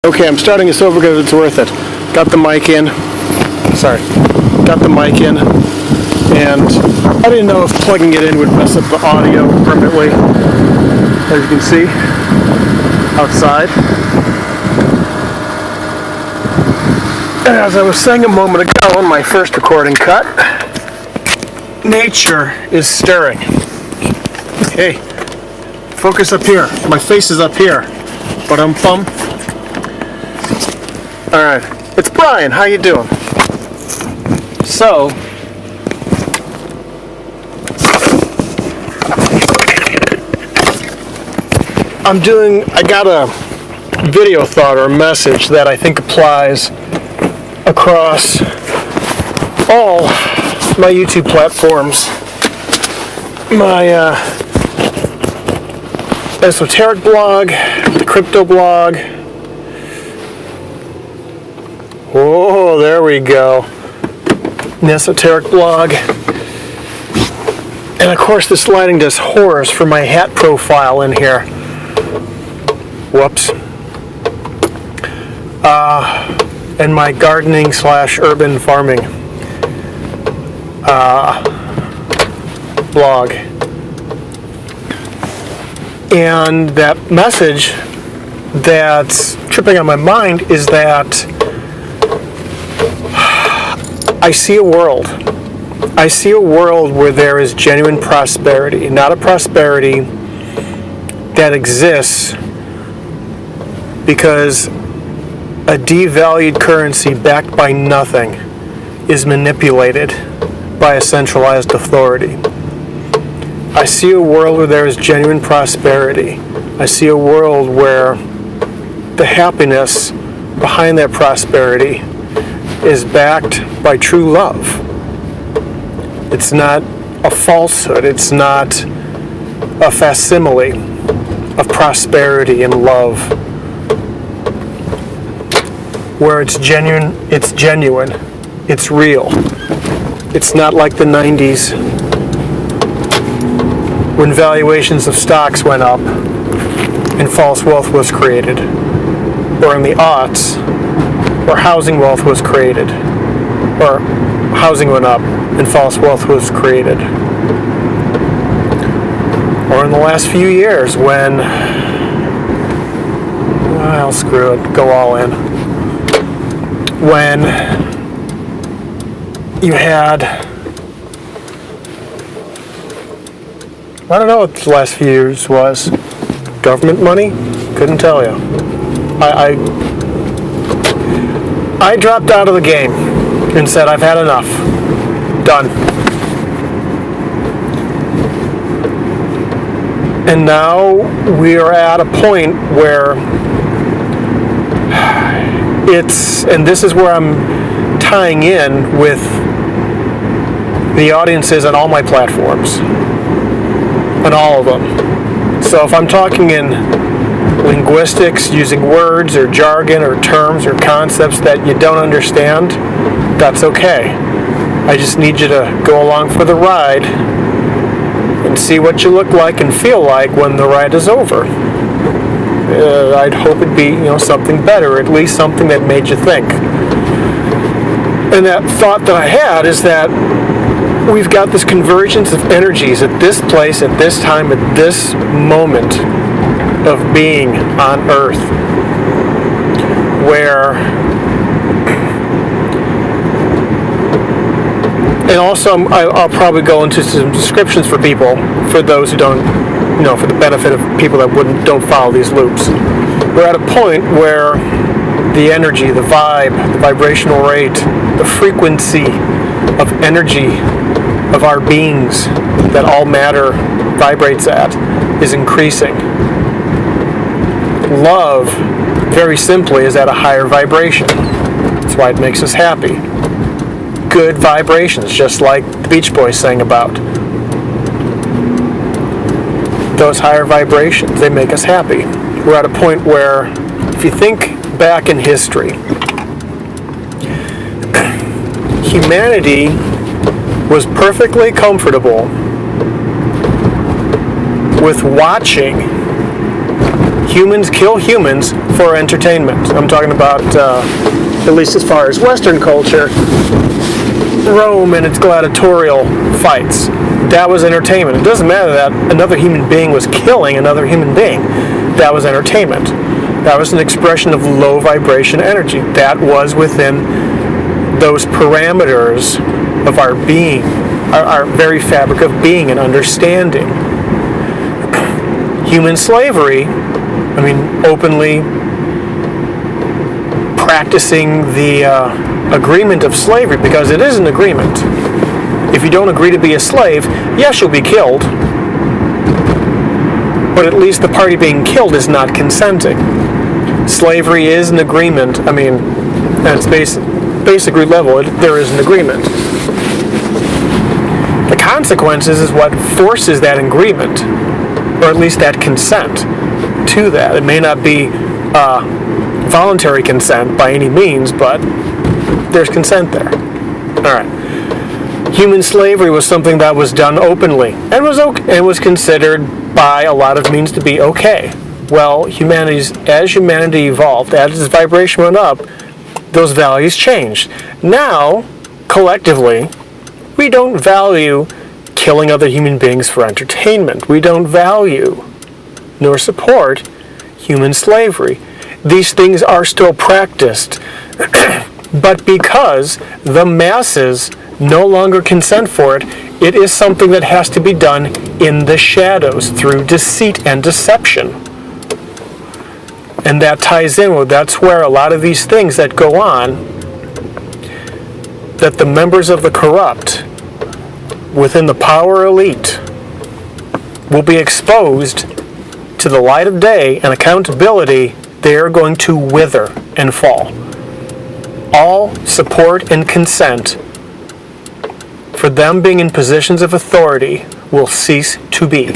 Okay, I'm starting this over because it's worth it. Got the mic in. Sorry. Got the mic in. And I didn't know if plugging it in would mess up the audio permanently. As you can see, outside. And as I was saying a moment ago in my first recording cut, nature is stirring. Hey, focus up here. My face is up here. Ba-dum-bum. Alright, it's Brian. How you doing? So, I got a video thought or a message that I think applies across all my YouTube platforms. My esoteric blog, the crypto blog. Oh, there we go. The esoteric blog. And of course this lighting does horrors for my hat profile in here. Whoops. And my gardening / urban farming blog. And that message that's tripping on my mind is that I see a world. I see a world where there is genuine prosperity, not a prosperity that exists because a devalued currency backed by nothing is manipulated by a centralized authority. I see a world where there is genuine prosperity. I see a world where the happiness behind that prosperity is backed by true love. It's not a falsehood. It's not a facsimile of prosperity and love. Where it's genuine, it's real. It's not like the 90s when valuations of stocks went up and false wealth was created, or in the aughts where housing wealth was created, or housing went up and false wealth was created, or in the last few years when, well, screw it, go all in, when you had, I don't know what the last few years was, government money? Couldn't tell you. I dropped out of the game and said, I've had enough. Done. And now we are at a point where and this is where I'm tying in with the audiences on all my platforms, on all of them. So if I'm talking in linguistics, using words or jargon or terms or concepts that you don't understand, that's okay. I just need you to go along for the ride and see what you look like and feel like when the ride is over. I'd hope it'd be, something better, at least something that made you think. And that thought that I had is that we've got this convergence of energies at this place, at this time, at this moment of being on Earth, where, and also I'll probably go into some descriptions for people, for those who don't, for the benefit of people that don't follow these loops. We're at a point where the energy, the vibe, the vibrational rate, the frequency of energy of our beings that all matter vibrates at is increasing. Love, very simply, is at a higher vibration. That's why it makes us happy. Good vibrations, just like the Beach Boys sang about. Those higher vibrations, they make us happy. We're at a point where, if you think back in history, humanity was perfectly comfortable with watching humans kill humans for entertainment. I'm talking about, at least as far as Western culture, Rome and its gladiatorial fights. That was entertainment. It doesn't matter that another human being was killing another human being. That was entertainment. That was an expression of low vibration energy. That was within those parameters of our being, our very fabric of being and understanding. Human slavery, openly practicing the agreement of slavery, because it is an agreement. If you don't agree to be a slave, yes, you'll be killed, but at least the party being killed is not consenting. Slavery is an agreement. At its basic root level, there is an agreement. The consequences is what forces that agreement, or at least that consent to that. It may not be voluntary consent by any means, but there's consent there. All right. Human slavery was something that was done openly and was considered by a lot of means to be okay. Well, as humanity evolved, as its vibration went up, those values changed. Now, collectively, we don't value killing other human beings for entertainment. We don't value nor support human slavery. These things are still practiced, but because the masses no longer consent for it, it is something that has to be done in the shadows through deceit and deception. And that ties in with, that's where a lot of these things that go on, that the members of the corrupt within the power elite will be exposed to the light of day and accountability. They are going to wither and fall. All support and consent for them being in positions of authority will cease to be.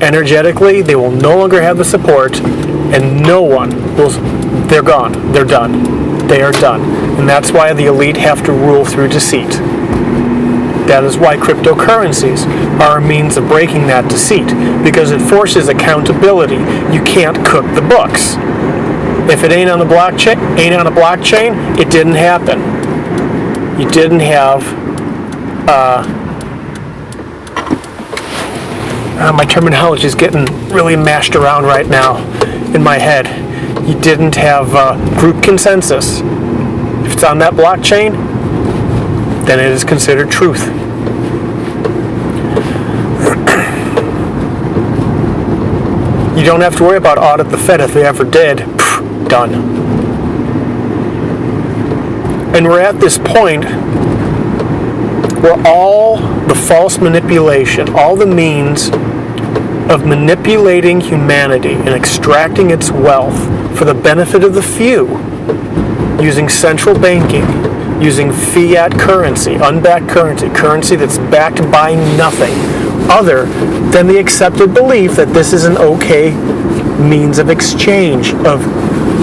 Energetically, they will no longer have the support, and no one will. They're gone. They're done. They are done. And that's why the elite have to rule through deceit. That is why cryptocurrencies are a means of breaking that deceit, because it forces accountability. You can't cook the books. If it ain't on a blockchain, it didn't happen. You didn't have my terminology is getting really mashed around right now in my head. You didn't have group consensus. If it's on that blockchain, then it is considered truth. You don't have to worry about audit the Fed if they ever did. Done. And we're at this point where all the false manipulation, all the means of manipulating humanity and extracting its wealth for the benefit of the few, using central banking, using fiat currency, unbacked currency that's backed by nothing other than the accepted belief that this is an okay means of exchange, of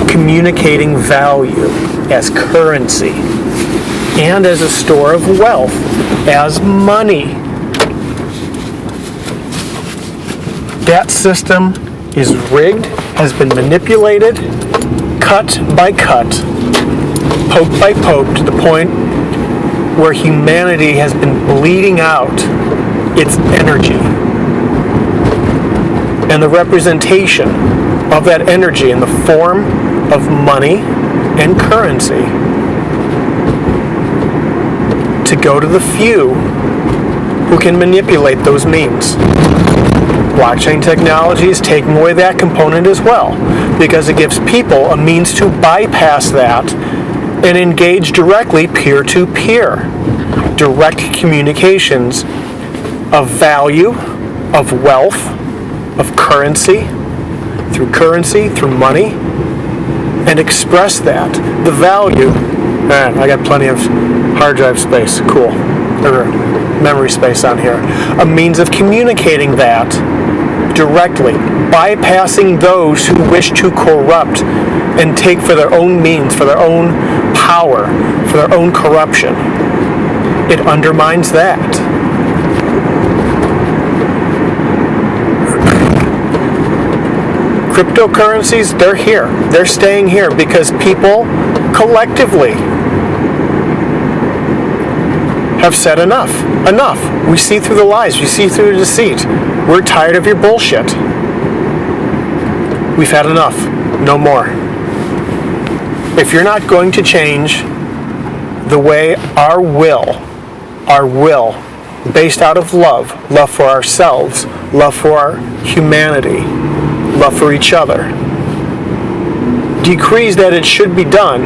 communicating value as currency and as a store of wealth, as money. That system is rigged, has been manipulated, cut by cut, poke by poke, to the point where humanity has been bleeding out its energy. And the representation of that energy in the form of money and currency to go to the few who can manipulate those means. Blockchain technology is taking away that component as well, because it gives people a means to bypass that and engage directly peer-to-peer. Direct communications of value, of wealth, of currency, through money, and express that. The value, man, I got plenty of hard drive space, cool, or memory space on here. A means of communicating that directly, bypassing those who wish to corrupt and take for their own means, for their own power, for their own corruption. It undermines that. Cryptocurrencies, they're here. They're staying here because people collectively have said enough. Enough. We see through the lies. We see through the deceit. We're tired of your bullshit. We've had enough. No more. If you're not going to change the way our will, based out of love for ourselves, love for our humanity, love for each other, decrees that it should be done,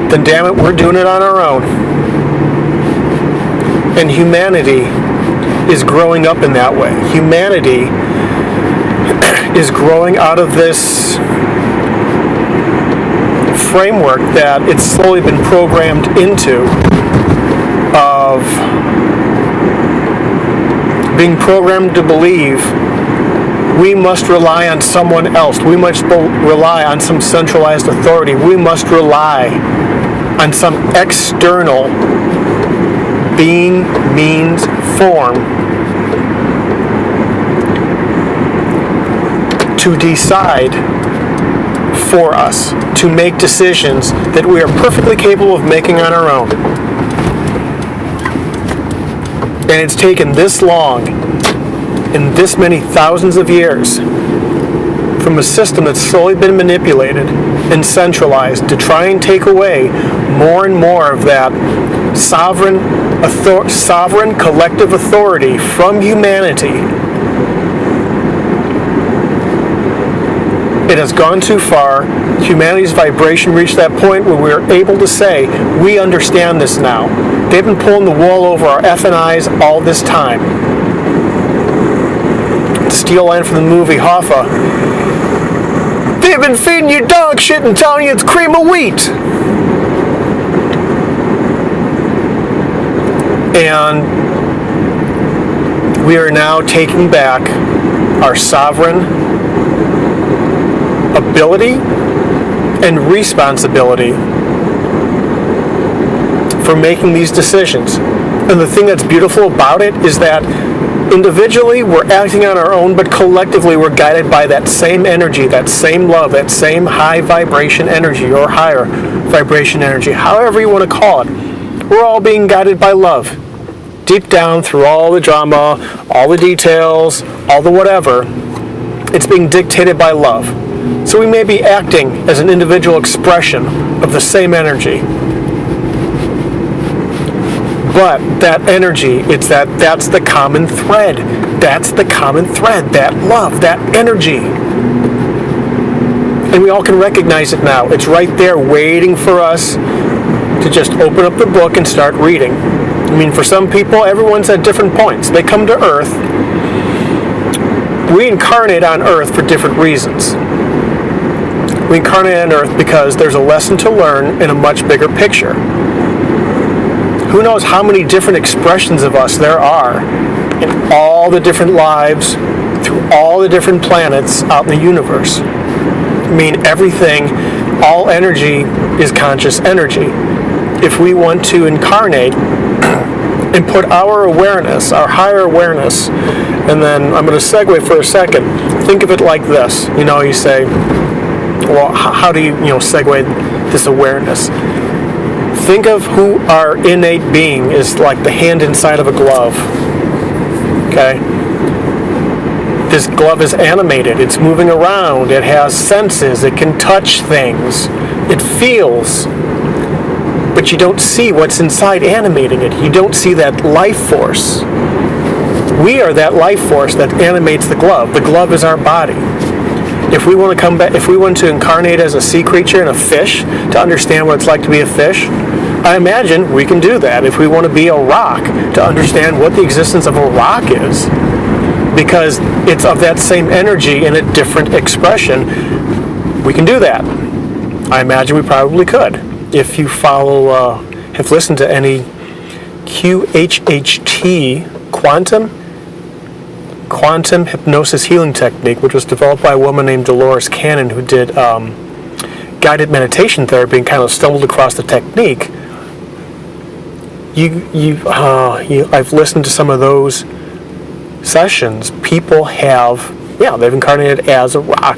then damn it, we're doing it on our own. And humanity is growing up in that way. Humanity is growing out of this framework that it's slowly been programmed into, of being programmed to believe we must rely on someone else. We must rely on some centralized authority. We must rely on some external being, means, form to decide for us, to make decisions that we are perfectly capable of making on our own. And it's taken this long, in this many thousands of years, from a system that's slowly been manipulated and centralized to try and take away more and more of that sovereign collective authority from humanity. It has gone too far. Humanity's vibration reached that point where we're able to say, we understand this now. They've been pulling the wool over our effing eyes all this time. To steal a line from the movie Hoffa, they've been feeding you dog shit and telling you it's cream of wheat. And we are now taking back our sovereign ability and responsibility for making these decisions. And the thing that's beautiful about it is that individually we're acting on our own, but collectively we're guided by that same energy, that same love, that same high vibration energy or higher vibration energy, however you want to call it. We're all being guided by love. Deep down, through all the drama, all the details, all the whatever, it's being dictated by love. So we may be acting as an individual expression of the same energy. But that energy, that's the common thread. That's the common thread, that love, that energy. And we all can recognize it now. It's right there waiting for us to just open up the book and start reading. I mean, for some people, everyone's at different points. They come to Earth. We incarnate on Earth for different reasons. We incarnate on Earth because there's a lesson to learn in a much bigger picture. Who knows how many different expressions of us there are in all the different lives, through all the different planets out in the universe. I mean, everything, all energy is conscious energy. If we want to incarnate and put our awareness, our higher awareness, and then I'm going to segue for a second. Think of it like this. You know, you say, well, how do you segue this awareness? Think of who our innate being is, like the hand inside of a glove. Okay? This glove is animated. It's moving around. It has senses. It can touch things. It feels. But you don't see what's inside animating it. You don't see that life force. We are that life force that animates the glove. The glove is our body. If we want to come back, if we want to incarnate as a sea creature and a fish to understand what it's like to be a fish, I imagine we can do that. If we want to be a rock to understand what the existence of a rock is, because it's of that same energy in a different expression, we can do that. I imagine we probably could. If you have listened to any QHHT, quantum hypnosis healing technique, which was developed by a woman named Dolores Cannon, who did guided meditation therapy and kind of stumbled across the technique. I've listened to some of those sessions. People have Yeah, they've incarnated as a rock.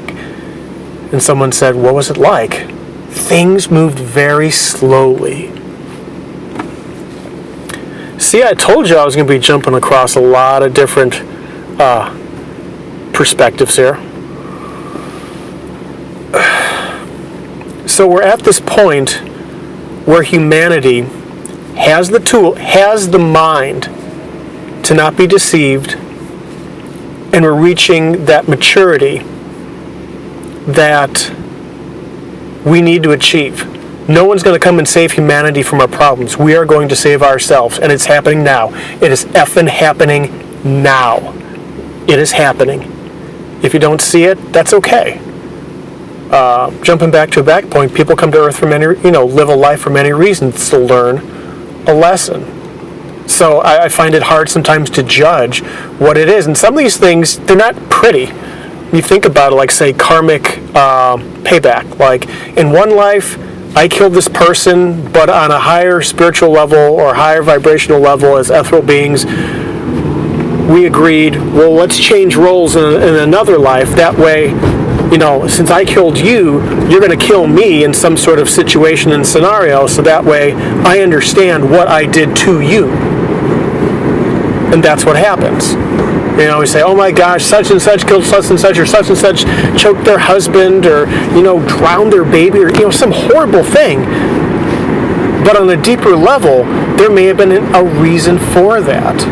And someone said, what was it like? Things moved very slowly. See, I told you I was going to be jumping across a lot of different perspectives here. So we're at this point where humanity has the tool, has the mind to not be deceived, and we're reaching that maturity that we need to achieve. No one's going to come and save humanity from our problems. We are going to save ourselves, and it's happening now. It is effing happening now. It is happening. If you don't see it, that's okay. Jumping back to a back point, people come to Earth for many, live a life for many reasons, to learn a lesson. So I find it hard sometimes to judge what it is. And some of these things, they're not pretty. You think about it, like, say, karmic payback. Like, in one life, I killed this person, but on a higher spiritual level or higher vibrational level as ethereal beings, we agreed, well, let's change roles in another life. That way, since I killed you, you're going to kill me in some sort of situation and scenario, so that way I understand what I did to you. And that's what happens. We say, oh my gosh, such and such killed such and such, or such and such choked their husband, or, drowned their baby, or, some horrible thing. But on a deeper level, there may have been a reason for that.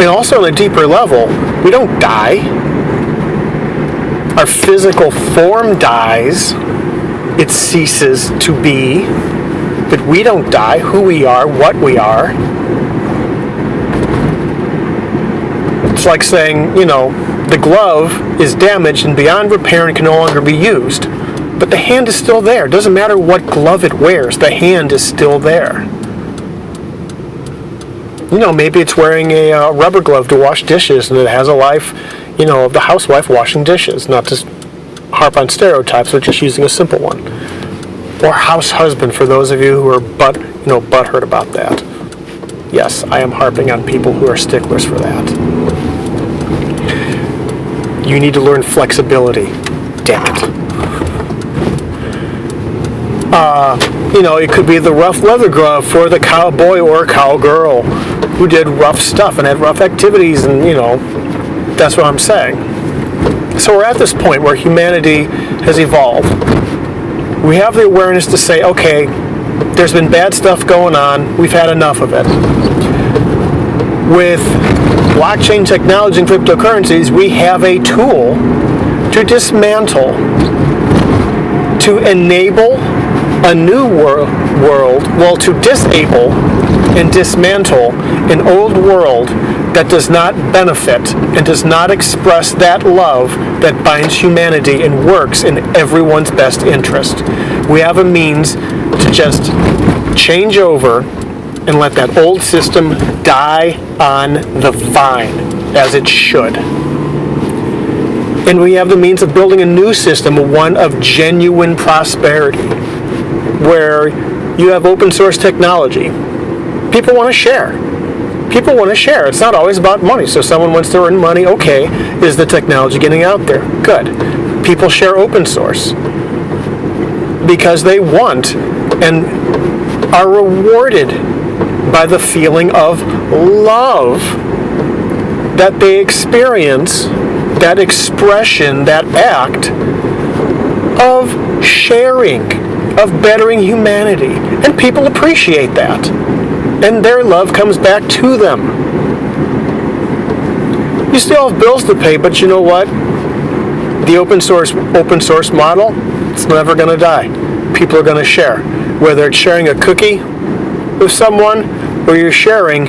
And also on a deeper level, we don't die. Our physical form dies. It ceases to be. But we don't die. Who we are, what we are. It's like saying, the glove is damaged and beyond repair and can no longer be used. But the hand is still there. It doesn't matter what glove it wears. The hand is still there. Maybe it's wearing a rubber glove to wash dishes, and it has a life, of the housewife washing dishes. Not to harp on stereotypes, but just using a simple one. Or house husband, for those of you who are butthurt about that. Yes, I am harping on people who are sticklers for that. You need to learn flexibility. Damn it. It could be the rough leather glove for the cowboy or cowgirl who did rough stuff and had rough activities, and, that's what I'm saying. So we're at this point where humanity has evolved. We have the awareness to say, okay, there's been bad stuff going on. We've had enough of it. With blockchain technology and cryptocurrencies, we have a tool to dismantle, to enable a new world, to disable and dismantle an old world that does not benefit and does not express that love that binds humanity and works in everyone's best interest. We have a means to just change over and let that old system die on the vine, as it should. And we have the means of building a new system, one of genuine prosperity, where you have open source technology. People want to share. People want to share. It's not always about money. So someone wants to earn money. Okay, is the technology getting out there? Good. People share open source because they want and are rewarded by the feeling of love that they experience, that expression, that act of sharing, of bettering humanity. And people appreciate that. And their love comes back to them. You still have bills to pay, but you know what? The open source model, it's never going to die. People are going to share. Whether it's sharing a cookie with someone, or you're sharing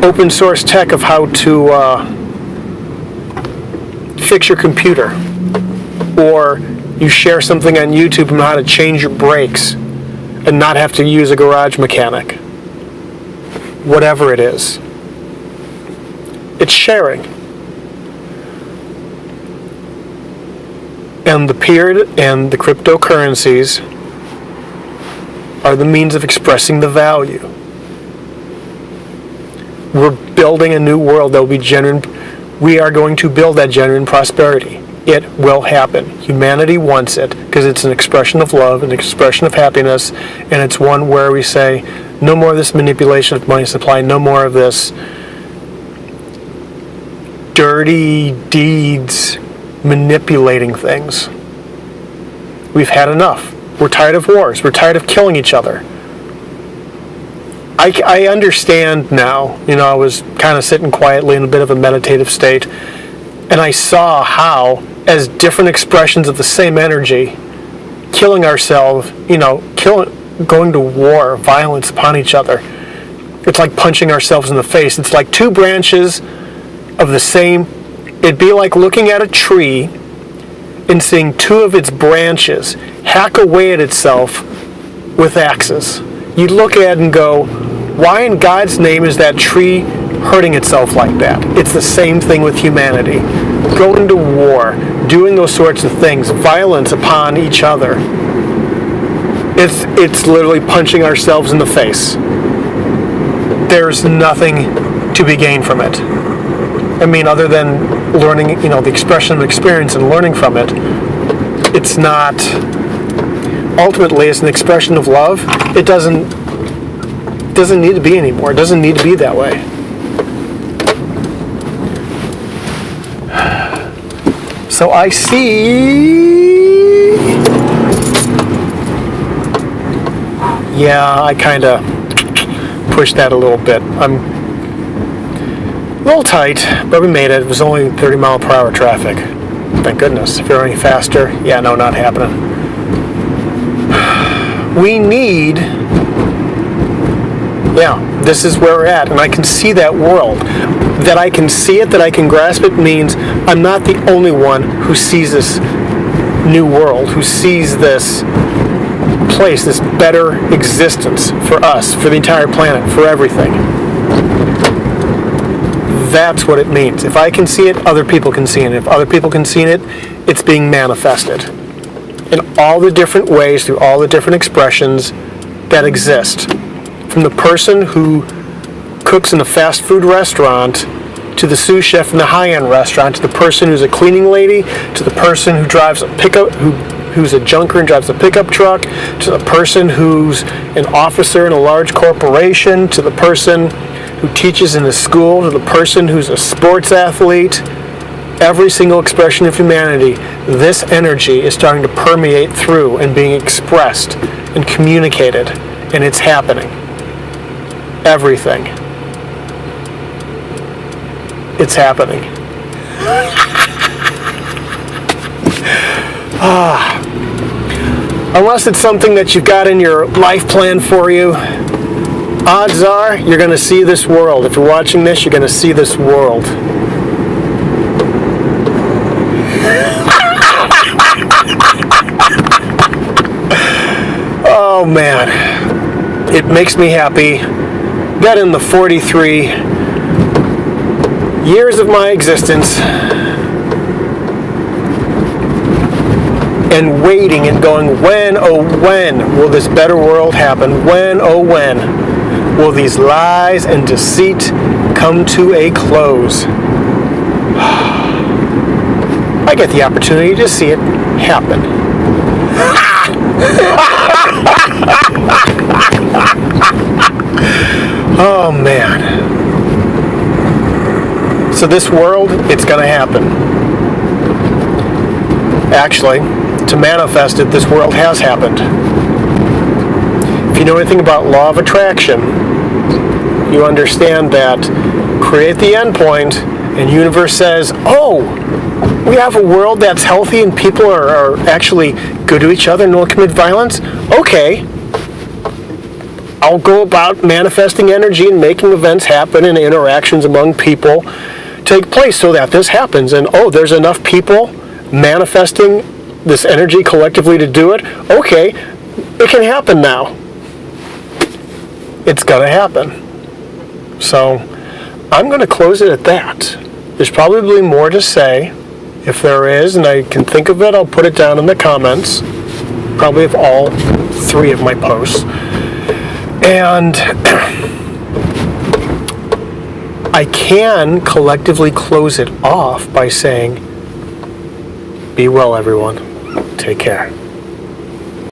open source tech of how to fix your computer, or you share something on YouTube on how to change your brakes and not have to use a garage mechanic. Whatever it is, it's sharing. And the period and the cryptocurrencies are the means of expressing the value. We're building a new world that will be genuine we are going to build that genuine prosperity. It will happen. Humanity wants it because it's an expression of love, an expression of happiness, and it's one where we say, no more of this manipulation of money supply, no more of this dirty deeds manipulating things. We've had enough. We're tired of wars. We're tired of killing each other. I understand now. I was kind of sitting quietly in a bit of a meditative state, and I saw how, as different expressions of the same energy, killing ourselves, going to war, violence upon each other, it's like punching ourselves in the face. It's like two branches of the same. It'd be like looking at a tree and seeing two of its branches hack away at itself with axes. You'd look at it and go, why in God's name is that tree hurting itself like that? It's the same thing with humanity. Going to war, doing those sorts of things, violence upon each other. It's literally punching ourselves in the face. There's nothing to be gained from it. Other than learning, the expression of experience and learning from it, it's not, ultimately, it's an expression of love. It doesn't need to be anymore. It doesn't need to be that way. So I see, I kind of pushed that a little bit. I'm a little tight, but we made it. It was only 30-mile-per-hour traffic. Thank goodness. If you're any faster, no, not happening. We need, this is where we're at, and I can see that world. That I can see it, that I can grasp it, means I'm not the only one who sees this new world, who sees this place, this better existence for us, for the entire planet, for everything. That's what it means. If I can see it, other people can see it. If other people can see it, it's being manifested in all the different ways, through all the different expressions that exist. From the person who cooks in a fast food restaurant, to the sous chef in the high-end restaurant, to the person who's a cleaning lady, to the person who drives a pickup, who's a junker and drives a pickup truck, to the person who's an officer in a large corporation, to the person who teaches in a school, to the person who's a sports athlete. Every single expression of humanity, this energy is starting to permeate through and being expressed and communicated, and it's happening. Everything. It's happening. Unless it's something that you've got in your life plan for you, odds are you're going to see this world. If you're watching this, you're going to see this world. Oh man, it makes me happy that in the 43 years of my existence, and waiting and going, when, oh when will this better world happen? When, oh when will these lies and deceit come to a close? I get the opportunity to see it happen. Oh man. So this world, it's going to happen. Actually, to manifest it, this world has happened. If you know anything about law of attraction, you understand that create the endpoint, and universe says, oh, we have a world that's healthy and people are actually good to each other and don't commit violence. Okay. I'll go about manifesting energy and making events happen and interactions among people take place so that this happens. And there's enough people manifesting this energy collectively to do it. Okay, it can happen now. It's gonna happen. So I'm gonna close it at that. There's probably more to say. If there is, and I can think of it, I'll put it down in the comments. Probably of all 3 of my posts. And I can collectively close it off by saying, be well, everyone. Take care.